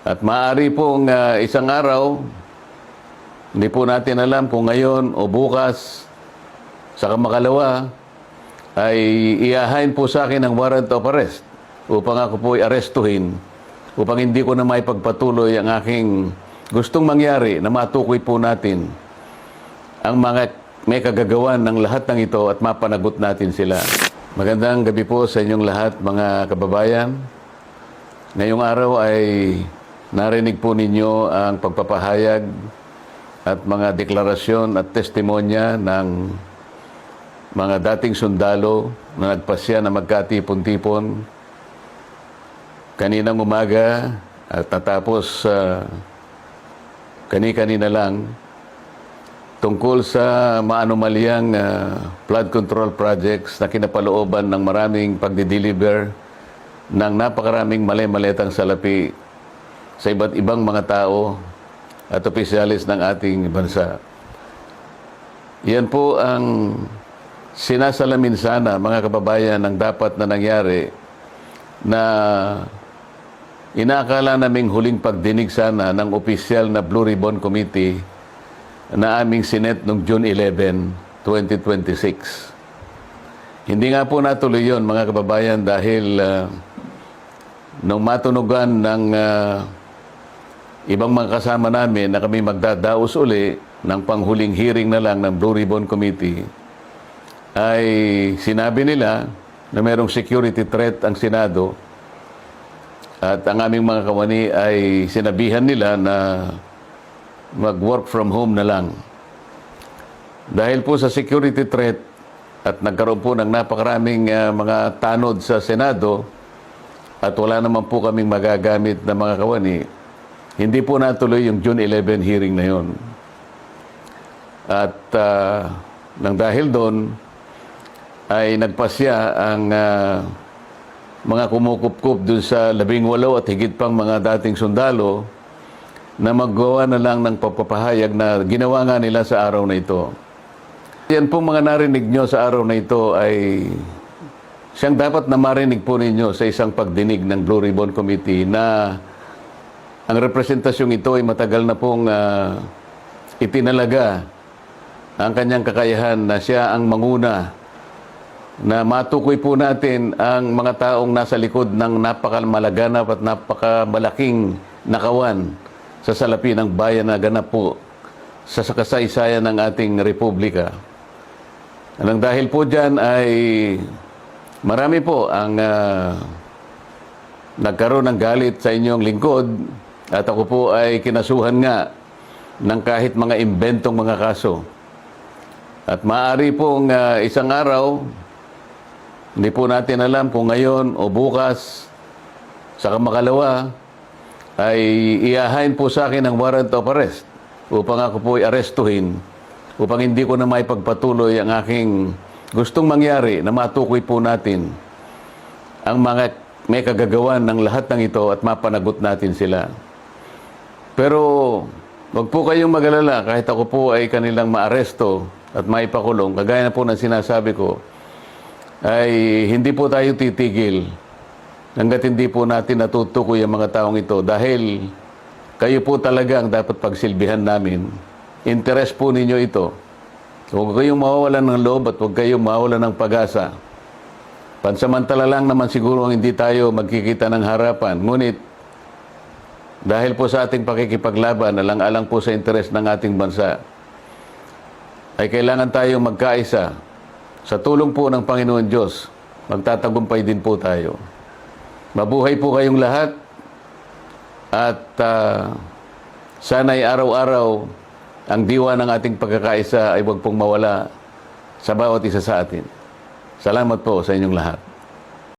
At maaari pong isang araw, hindi po natin alam kung ngayon o bukas, sa makalawa, ay iahain po sa akin ang warrant of arrest upang ako po ay arestuhin, upang hindi ko na may pagpatuloy ang aking gustong mangyari na matukoy po natin ang mga may kagagawan ng lahat ng ito at mapanagot natin sila. Magandang gabi po sa inyong lahat, mga kababayan. Ngayong araw ay narinig po ninyo ang pagpapahayag at mga deklarasyon at testimonya ng mga dating sundalo na nagpasya na magkatipon-tipon kaninang umaga at natapos kani-kanina lang tungkol sa maanumalyang flood control projects na kinapalooban ng maraming pagdideliver ng napakaraming mali-malitang salapi sa iba't ibang mga tao at opisyalis ng ating bansa. Yan po ang sinasalamin sana, mga kababayan, ng dapat na nangyari na inaakala naming huling pagdinig sana ng opisyal na Blue Ribbon Committee na aming sinet noong June 11, 2026. Hindi nga po natuloy yun, mga kababayan, dahil nung matunugan ng ibang mga kasama namin na kami magdadaos uli ng panghuling hearing na lang ng Blue Ribbon Committee, ay sinabi nila na mayroong security threat ang Senado at ang aming mga kawani ay sinabihan nila na mag-work from home na lang. Dahil po sa security threat at nagkaroon po ng napakaraming mga tanod sa Senado at wala naman po kaming magagamit na mga kawani, hindi po natuloy yung June 11 hearing na yon. At nang dahil doon ay nagpasya ang mga kumukupkup dun sa 18 at higit pang mga dating sundalo na maggawa na lang ng pagpapahayag na ginawa nga nila sa araw na ito. Yan po mga narinig nyo sa araw na ito ay siyang dapat na marinig po ninyo sa isang pagdinig ng Blue Ribbon Committee na ang representasyong ito ay matagal na pong itinalaga ang kanyang kakayahan na siya ang manguna na matukoy po natin ang mga taong nasa likod ng napakamalaganap at napakamalaking nakawan sa salapi ng bayan na ganap po sa kasaysayan ng ating republika. Nang dahil po dyan ay marami po ang nagkaroon ng galit sa inyong lingkod at ako po ay kinasuhan nga ng kahit mga imbentong mga kaso. At maaari pong isang araw, hindi po natin alam kung ngayon o bukas, sa makalawa, ay iahain po sa akin ang warrant of arrest upang ako po ay arestuhin, upang hindi ko na may pagpatuloy ang aking gustong mangyari na matukoy po natin ang mga may kagagawan ng lahat ng ito at mapanagot natin sila. Pero wag po kayong mag-alala, kahit ako po ay kanilang maaresto at maipakulong, kagaya na po ng sinasabi ko, ay hindi po tayo titigil hanggat hindi po natin natutukoy ang mga taong ito dahil kayo po talaga ang dapat pagsilbihan namin. Interes po ninyo ito. Huwag kayong mawawalan ng loob at huwag kayong mawawalan ng pag-asa. Pansamantala lang naman siguro ang hindi tayo magkikita ng harapan. Ngunit dahil po sa ating pakikipaglaban, alang-alang po sa interes ng ating bansa, ay kailangan tayo magkaisa. Sa tulong po ng Panginoon Diyos, magtatagumpay din po tayo. Mabuhay po kayong lahat at sana'y araw-araw ang diwa ng ating pagkakaisa ay huwag pong mawala sa bawat isa sa atin. Salamat po sa inyong lahat.